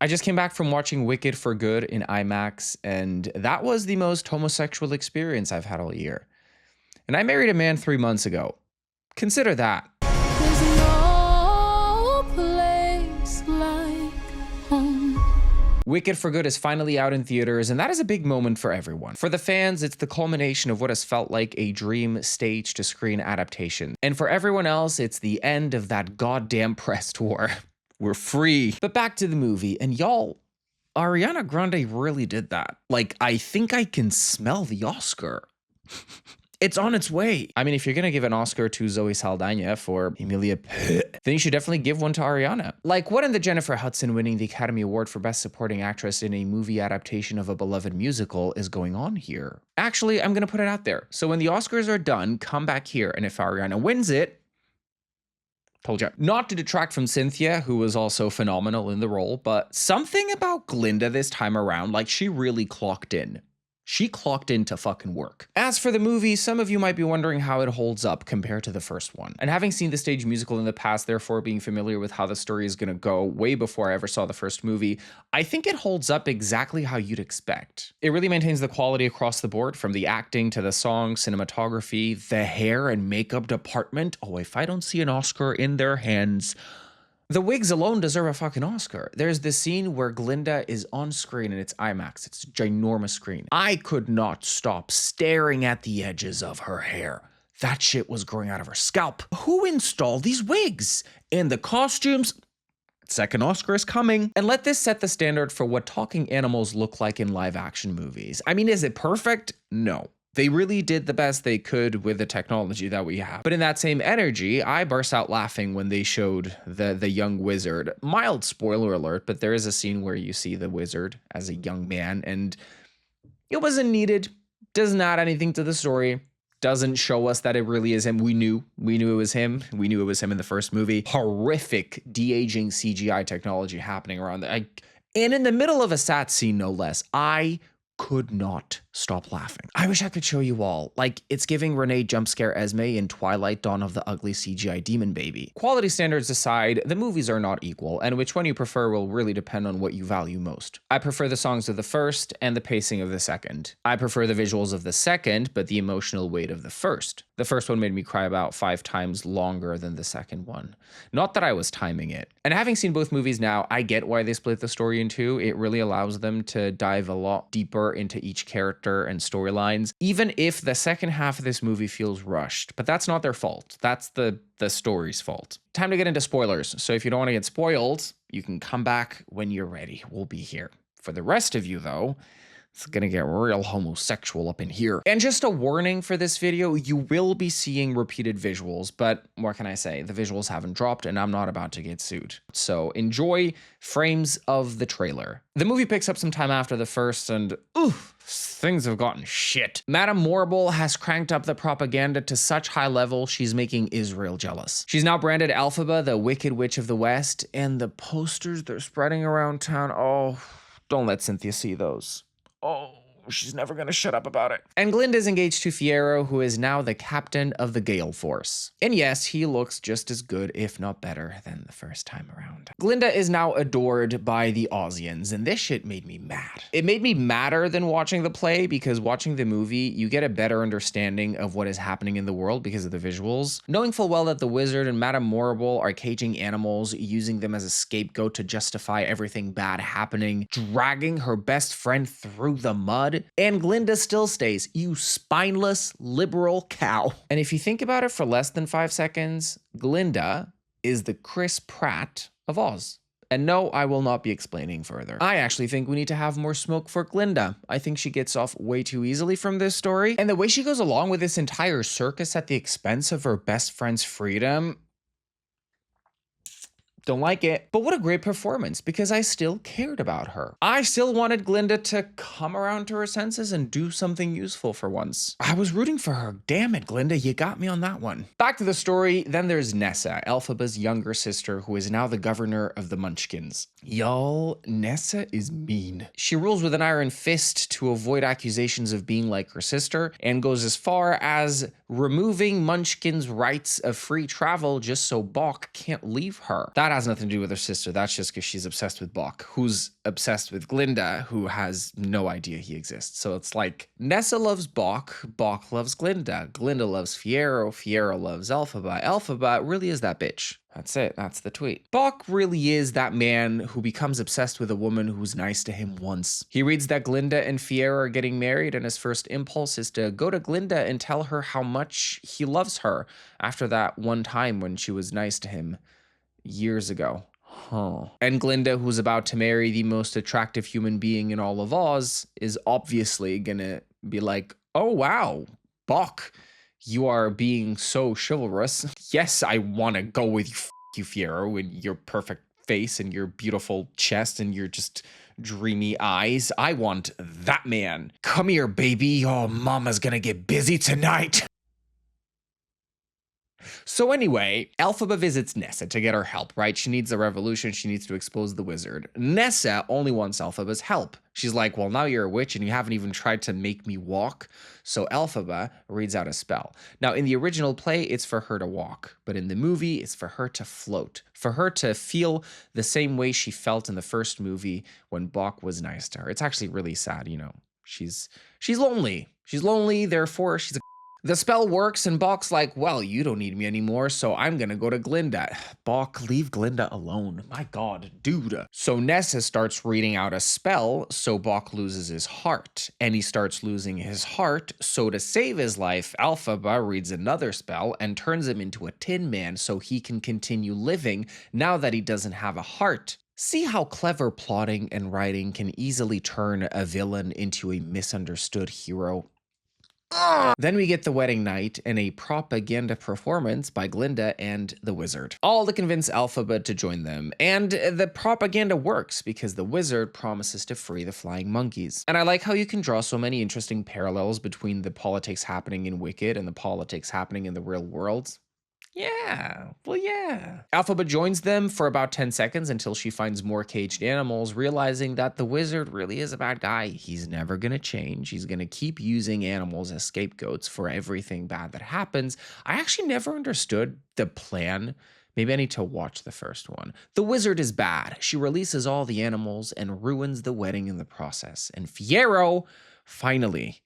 I just came back from watching Wicked for Good in IMAX, and that was the most homosexual experience I've had all year. And I married a man 3 months ago. Consider that. There's no place like home. Wicked for Good is finally out in theaters, and that is a big moment for everyone. For the fans, it's the culmination of what has felt like a dream stage-to-screen adaptation. And for everyone else, it's the end of that goddamn press tour. We're free. But back to the movie, and y'all, Ariana Grande really did that. Like, I think I can smell the Oscar. It's on its way. I mean, if you're gonna give an Oscar to Zoe Saldana for Emilia, then you should definitely give one to Ariana. Like, what in the Jennifer Hudson winning the Academy Award for Best Supporting Actress in a movie adaptation of a beloved musical is going on here? Actually, I'm gonna put it out there. So when the Oscars are done, come back here, and if Ariana wins it, told you. Not to detract from Cynthia, who was also phenomenal in the role, but something about Glinda this time around, like she really clocked in. She clocked in to fucking work. As for the movie, some of you might be wondering how it holds up compared to the first one. And having seen the stage musical in the past, therefore being familiar with how the story is gonna go way before I ever saw the first movie, I think it holds up exactly how you'd expect. It really maintains the quality across the board, from the acting to the song, cinematography, the hair and makeup department. Oh, if I don't see an Oscar in their hands, the wigs alone deserve a fucking Oscar. There's this scene where Glinda is on screen and it's IMAX. It's a ginormous screen. I could not stop staring at the edges of her hair. That shit was growing out of her scalp. Who installed these wigs? And the costumes? Second Oscar is coming. And let this set the standard for what talking animals look like in live action movies. I mean, is it perfect? No. They really did the best they could with the technology that we have. But in that same energy, I burst out laughing when they showed the young wizard. Mild spoiler alert, but there is a scene where you see the wizard as a young man, and it wasn't needed. Doesn't add anything to the story. Doesn't show us that it really is him. We knew it was him. We knew it was him in the first movie. Horrific de-aging CGI technology happening around there. And in the middle of a sat scene, no less, I could not stop laughing. I wish I could show you all. Like, it's giving Renee jumpscare Esme in Twilight Dawn of the Ugly CGI Demon Baby. Quality standards aside, the movies are not equal, and which one you prefer will really depend on what you value most. I prefer the songs of the first and the pacing of the second. I prefer the visuals of the second, but the emotional weight of the first. The first one made me cry about 5 times longer than the second one. Not that I was timing it. And having seen both movies now, I get why they split the story in two. It really allows them to dive a lot deeper into each character and storylines, even if the second half of this movie feels rushed. But that's not their fault. That's the story's fault. Time to get into spoilers. So if you don't want to get spoiled, you can come back when you're ready. We'll be here. For the rest of you, though, it's gonna get real homosexual up in here. And just a warning for this video, you will be seeing repeated visuals, but what can I say? The visuals haven't dropped and I'm not about to get sued. So enjoy frames of the trailer. The movie picks up some time after the first, and things have gotten shit. Madame Morrible has cranked up the propaganda to such high level, she's making Israel jealous. She's now branded Elphaba, the Wicked Witch of the West, and the posters they're spreading around town, oh, don't let Cynthia see those. Oh, she's never gonna shut up about it. And Glinda's engaged to Fiyero, who is now the captain of the Gale Force. And yes, he looks just as good, if not better, than the first time around. Glinda is now adored by the Aussians, and this shit made me mad. It made me madder than watching the play, because watching the movie, you get a better understanding of what is happening in the world because of the visuals. Knowing full well that the wizard and Madame Morrible are caging animals, using them as a scapegoat to justify everything bad happening, dragging her best friend through the mud, and Glinda still stays, you spineless liberal cow. And if you think about it for less than 5 seconds, Glinda is the Chris Pratt of Oz. And no, I will not be explaining further. I actually think we need to have more smoke for Glinda. I think she gets off way too easily from this story. And the way she goes along with this entire circus at the expense of her best friend's freedom, don't like it. But what a great performance, because I still cared about her. I still wanted Glinda to come around to her senses and do something useful for once. I was rooting for her. Damn it, Glinda, you got me on that one. Back to the story, then there's Nessa, Elphaba's younger sister, who is now the governor of the Munchkins. Y'all, Nessa is mean. She rules with an iron fist to avoid accusations of being like her sister, and goes as far as removing Munchkin's rights of free travel just so Bok can't leave her. That has nothing to do with her sister. That's just because she's obsessed with Bach, who's obsessed with Glinda, who has no idea he exists. So it's like Nessa loves Bach, Bach loves Glinda, Glinda loves Fiyero, Fiyero loves Elphaba, Elphaba really is that bitch. That's it. That's the tweet. Bach really is that man who becomes obsessed with a woman who's nice to him once. He reads that Glinda and Fiyero are getting married, and his first impulse is to go to Glinda and tell her how much he loves her after that one time when she was nice to him years ago. Huh. And Glinda, who's about to marry the most attractive human being in all of Oz, is obviously gonna be like, oh wow, Bach, you are being so chivalrous. Yes, I want to go with you, you Fiyero, and your perfect face and your beautiful chest and your just dreamy eyes. I want that man. Come here, baby. Oh, mama's gonna get busy tonight. So anyway, Elphaba visits Nessa to get her help, right? She needs a revolution. She needs to expose the wizard. Nessa only wants Elphaba's help. She's like, well, now you're a witch and you haven't even tried to make me walk. So Elphaba reads out a spell. Now, in the original play, it's for her to walk. But in the movie, it's for her to float. For her to feel the same way she felt in the first movie when Bach was nice to her. It's actually really sad, you know. She's lonely. She's lonely, therefore she's a The spell works, and Bach's like, well, you don't need me anymore, so I'm gonna go to Glinda. Bach, leave Glinda alone. My god, dude. So Nessa starts reading out a spell, so Bach loses his heart. And he starts losing his heart, so to save his life, Elphaba reads another spell and turns him into a tin man so he can continue living now that he doesn't have a heart. See how clever plotting and writing can easily turn a villain into a misunderstood hero? Then we get the wedding night and a propaganda performance by Glinda and the wizard, all to convince Elphaba to join them. And the propaganda works because the wizard promises to free the flying monkeys. And I like how you can draw so many interesting parallels between the politics happening in Wicked and the politics happening in the real world. Yeah, well, yeah. Elphaba joins them for about 10 seconds until she finds more caged animals, realizing that the wizard really is a bad guy. He's never gonna change. He's gonna keep using animals as scapegoats for everything bad that happens. I actually never understood the plan. Maybe I need to watch the first one. The wizard is bad. She releases all the animals and ruins the wedding in the process. And Fiyero finally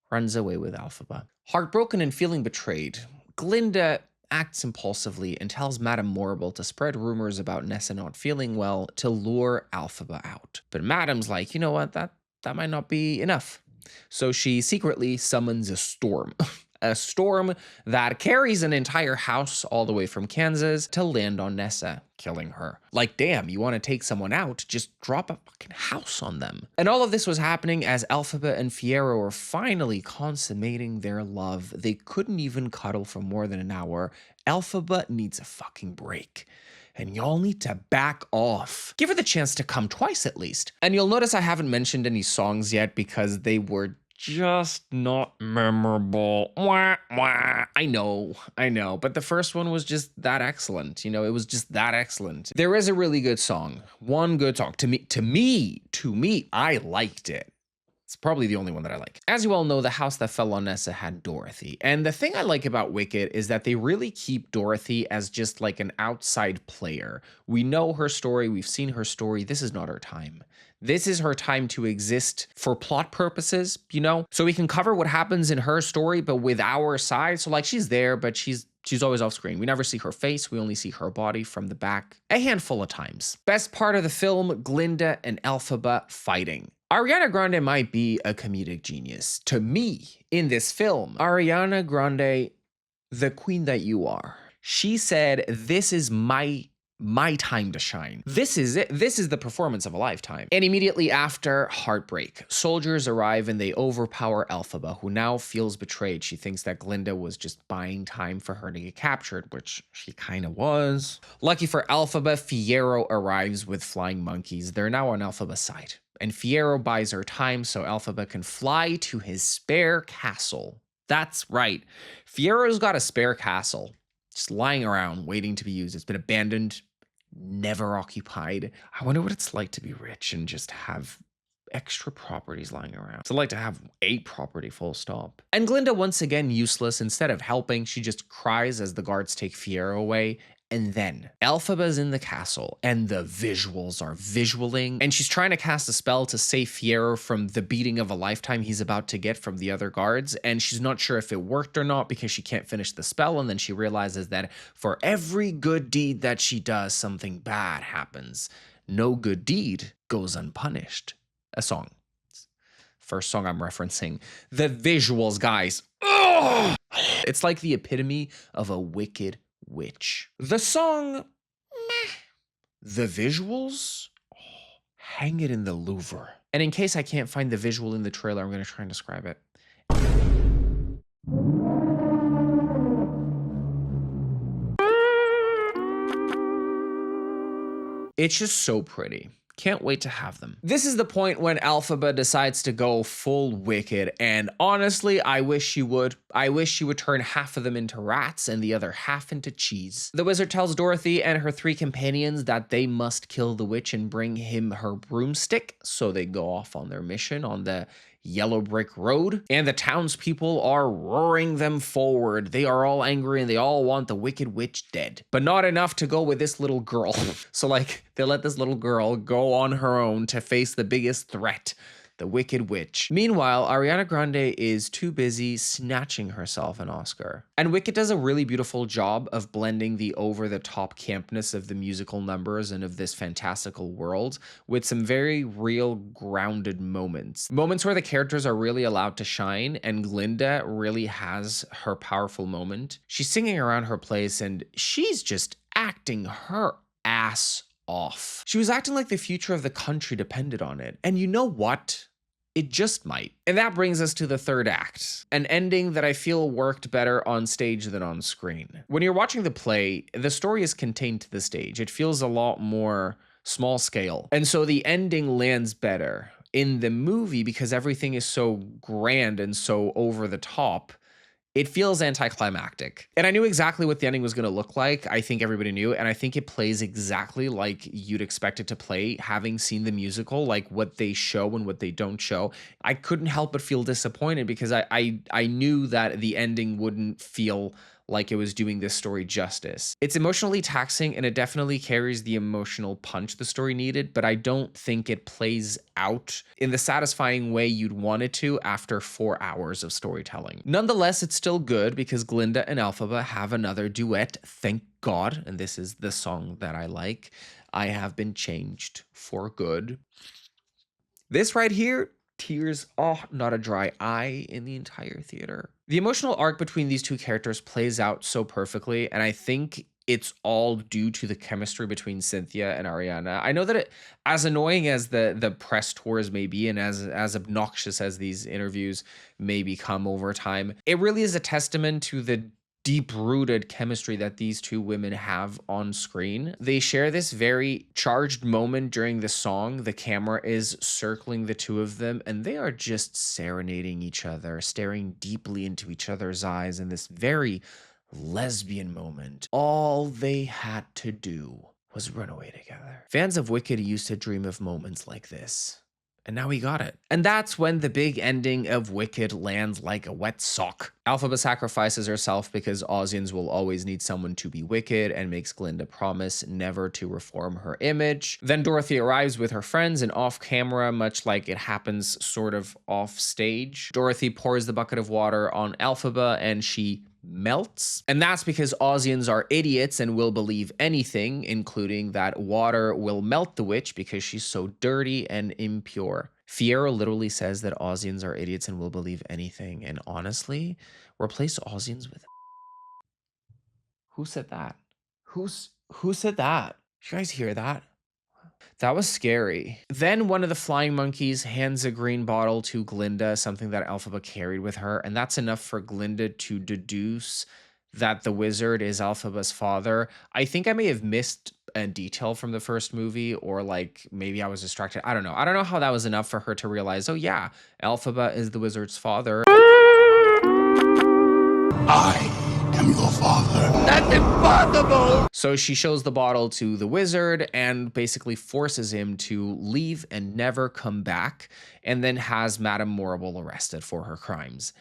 runs away with Elphaba. Heartbroken and feeling betrayed, Glinda acts impulsively and tells Madame Morrible to spread rumors about Nessa not feeling well to lure Elphaba out. But Madame's like, you know what, that might not be enough. So she secretly summons a storm. A storm that carries an entire house all the way from Kansas to land on Nessa, killing her. Like, damn, you want to take someone out? Just drop a fucking house on them. And all of this was happening as Elphaba and Fiyero were finally consummating their love. They couldn't even cuddle for more than an hour. Elphaba needs a fucking break. And y'all need to back off. Give her the chance to come twice at least. And you'll notice I haven't mentioned any songs yet because they were just not memorable. Wah, wah. I know, but the first one was just that excellent. You know, it was just that excellent. There is a really good song, one good song. To me, I liked it. It's probably the only one that I like. As you all know, the house that fell on Nessa had Dorothy. And the thing I like about Wicked is that they really keep Dorothy as just like an outside player. We know her story, we've seen her story. This is not her time. This is her time to exist for plot purposes, you know? So we can cover what happens in her story, but with our side. So like she's there, but she's always off screen. We never see her face. We only see her body from the back a handful of times. Best part of the film, Glinda and Elphaba fighting. Ariana Grande might be a comedic genius. To me, in this film, Ariana Grande, the queen that you are. She said, this is my time to shine. This is it. This is the performance of a lifetime. And immediately after, heartbreak. Soldiers arrive and they overpower Elphaba, who now feels betrayed. She thinks that Glinda was just buying time for her to get captured, which she kind of was. Lucky for Elphaba, Fiyero arrives with flying monkeys. They're now on Elphaba's side. And Fiyero buys her time so Elphaba can fly to his spare castle. That's right. Fiero's got a spare castle, just lying around, waiting to be used. It's been abandoned, never occupied. I wonder what it's like to be rich and just have extra properties lying around. It's like to have a property, full stop. And Glinda, once again useless. Instead of helping, she just cries as the guards take Fiyero away. And then Elphaba's in the castle and the visuals are visualing, and she's trying to cast a spell to save Fiyero from the beating of a lifetime he's about to get from the other guards, and she's not sure if it worked or not because she can't finish the spell, and then she realizes that for every good deed that she does, something bad happens. No good deed goes unpunished. A song. First song I'm referencing. The visuals, guys. Ugh! It's like the epitome of a wicked witch. The song, meh. The visuals, hang it in the Louvre. And in case I can't find the visual in the trailer, I'm going to try and describe it. It's just so pretty. Can't wait to have them. This is the point when Elphaba decides to go full wicked, and honestly, I wish she would. I wish she would turn half of them into rats and the other half into cheese. The wizard tells Dorothy and her 3 companions that they must kill the witch and bring him her broomstick, so they go off on their mission on the yellow brick road, and the townspeople are roaring them forward. They are all angry and they all want the wicked witch dead, but not enough to go with this little girl. So like they let this little girl go on her own to face the biggest threat, the wicked witch. Meanwhile, Ariana Grande is too busy snatching herself an Oscar. And Wicked does a really beautiful job of blending the over-the-top campness of the musical numbers and of this fantastical world with some very real, grounded moments. Moments where the characters are really allowed to shine, and Glinda really has her powerful moment. She's singing around her place, and she's just acting her ass off. She was acting like the future of the country depended on it. And you know what? It just might. And that brings us to the third act, an ending that I feel worked better on stage than on screen. When you're watching the play, the story is contained to the stage. It feels a lot more small scale. And so the ending lands better. In the movie, because everything is so grand and so over the top, it feels anticlimactic. And I knew exactly what the ending was going to look like. I think everybody knew. And I think it plays exactly like you'd expect it to play, having seen the musical, like what they show and what they don't show. I couldn't help but feel disappointed because I knew that the ending wouldn't feel like it was doing this story justice. It's emotionally taxing and it definitely carries the emotional punch the story needed, but I don't think it plays out in the satisfying way you'd want it to after 4 hours of storytelling. Nonetheless, it's still good because Glinda and Elphaba have another duet, thank God, and this is the song that I like. I have been changed for good. This right here, tears, not a dry eye in the entire theater. The emotional arc between these two characters plays out so perfectly, and I think it's all due to the chemistry between Cynthia and Ariana. I know that as annoying as the press tours may be, and as obnoxious as these interviews may become over time, it really is a testament to the deep-rooted chemistry that these two women have on screen. They share this very charged moment during the song. The camera is circling the two of them, and they are just serenading each other, staring deeply into each other's eyes in this very lesbian moment. All they had to do was run away together. Fans of Wicked used to dream of moments like this. And now we got it. And that's when the big ending of Wicked lands like a wet sock. Elphaba sacrifices herself because Ozians will always need someone to be wicked and makes Glinda promise never to reform her image. Then Dorothy arrives with her friends and off camera, much like it happens sort of off stage. Dorothy pours the bucket of water on Elphaba and she melts. And that's because Ozians are idiots and will believe anything, including that water will melt the witch because she's so dirty and impure. Fiyero literally says that Ozians are idiots and will believe anything. And honestly, replace Ozians with... Who said that? Who said that? Did you guys hear that? That was scary. Then one of the flying monkeys hands a green bottle to Glinda, something that Elphaba carried with her, and that's enough for Glinda to deduce that the wizard is Elphaba's father. I think I may have missed a detail from the first movie, or like maybe I was distracted. I don't know. I don't know how that was enough for her to realize, oh yeah, Elphaba is the wizard's father. I am your father. That's impossible! So she shows the bottle to the wizard and basically forces him to leave and never come back, and then has Madame Morrible arrested for her crimes.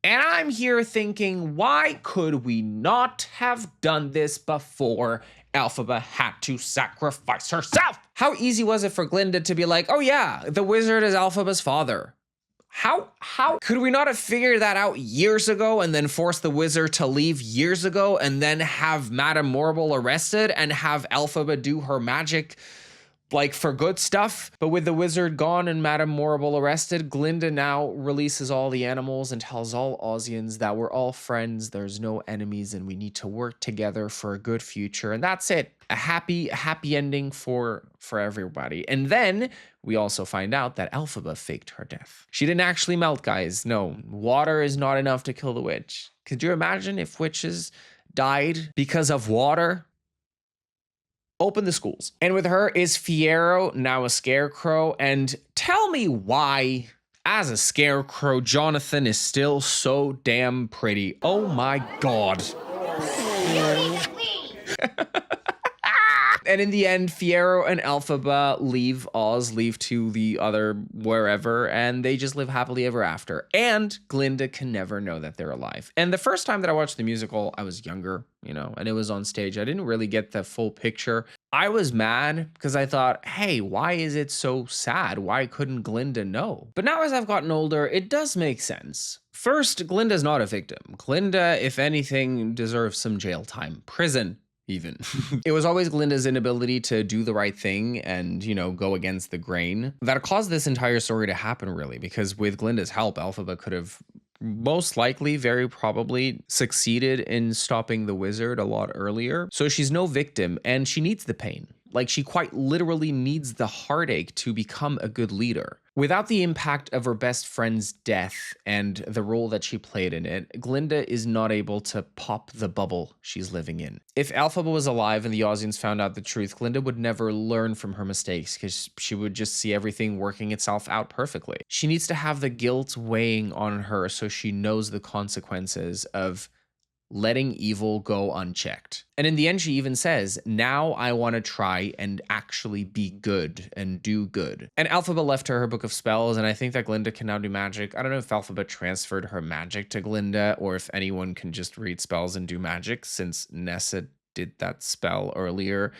And I'm here thinking, why could we not have done this before Elphaba had to sacrifice herself? How easy was it for Glinda to be like, oh yeah, the wizard is Elphaba's father? How could we not have figured that out years ago and then forced the wizard to leave years ago and then have Madame Morrible arrested and have Elphaba do her magic like for good stuff? But with the wizard gone and Madame Morrible arrested, Glinda now releases all the animals and tells all Ozians that we're all friends, there's no enemies, and we need to work together for a good future. And that's it. A happy ending for everybody. And then we also find out that Elphaba faked her death. She didn't actually melt, guys. No, water is not enough to kill the witch. Could you imagine if witches died because of water? Open the schools. And with her is Fiyero, now a scarecrow. And tell me why, as a scarecrow, Jonathan is still so damn pretty. Oh my God. And in the end, Fiyero and Elphaba leave Oz, leave to the other wherever, and they just live happily ever after. And Glinda can never know that they're alive. And the first time that I watched the musical, I was younger, you know, and it was on stage. I didn't really get the full picture. I was mad because I thought, hey, why is it so sad? Why couldn't Glinda know? But now as I've gotten older, it does make sense. First, Glinda's not a victim. Glinda, if anything, deserves some jail time. Prison. Even. It was always Glinda's inability to do the right thing and, you know, go against the grain that caused this entire story to happen, really, because with Glinda's help, Elphaba could have most likely, very probably, succeeded in stopping the wizard a lot earlier. So she's no victim and she needs the pain. Like, she quite literally needs the heartache to become a good leader. Without the impact of her best friend's death and the role that she played in it, Glinda is not able to pop the bubble she's living in. If Elphaba was alive and the Ozians found out the truth, Glinda would never learn from her mistakes because she would just see everything working itself out perfectly. She needs to have the guilt weighing on her so she knows the consequences of letting evil go unchecked. And in the end, she even says, now I want to try and actually be good and do good. And Elphaba left her book of spells, and I think that Glinda can now do magic. I don't know if Elphaba transferred her magic to Glinda or if anyone can just read spells and do magic, since Nessa did that spell earlier.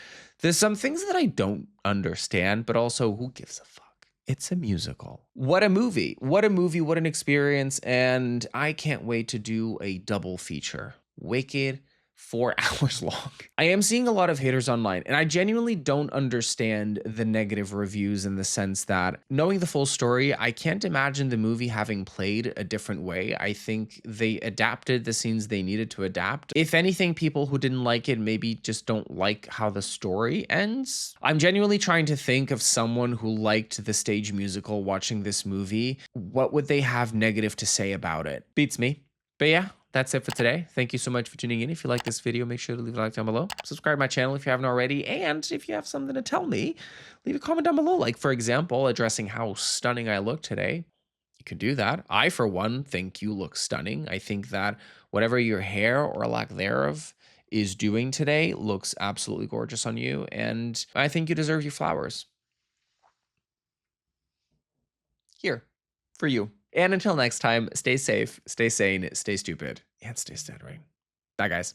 There's some things that I don't understand, but also who gives a fuck? It's a musical. What a movie. What a movie. What an experience. And I can't wait to do a double feature. Wicked, 4 hours long. I am seeing a lot of haters online, and I genuinely don't understand the negative reviews in the sense that, knowing the full story, I can't imagine the movie having played a different way. I think they adapted the scenes they needed to adapt. If anything, people who didn't like it maybe just don't like how the story ends. I'm genuinely trying to think of someone who liked the stage musical watching this movie. What would they have negative to say about it? Beats me. But yeah, that's it for today. Thank you so much for tuning in. If you like this video, make sure to leave a like down below. Subscribe to my channel if you haven't already. And if you have something to tell me, leave a comment down below. Like, for example, addressing how stunning I look today. You could do that. I, for one, think you look stunning. I think that whatever your hair or lack thereof is doing today looks absolutely gorgeous on you. And I think you deserve your flowers. Here, for you. And until next time, stay safe, stay sane, stay stupid, and stay steady. Bye, guys.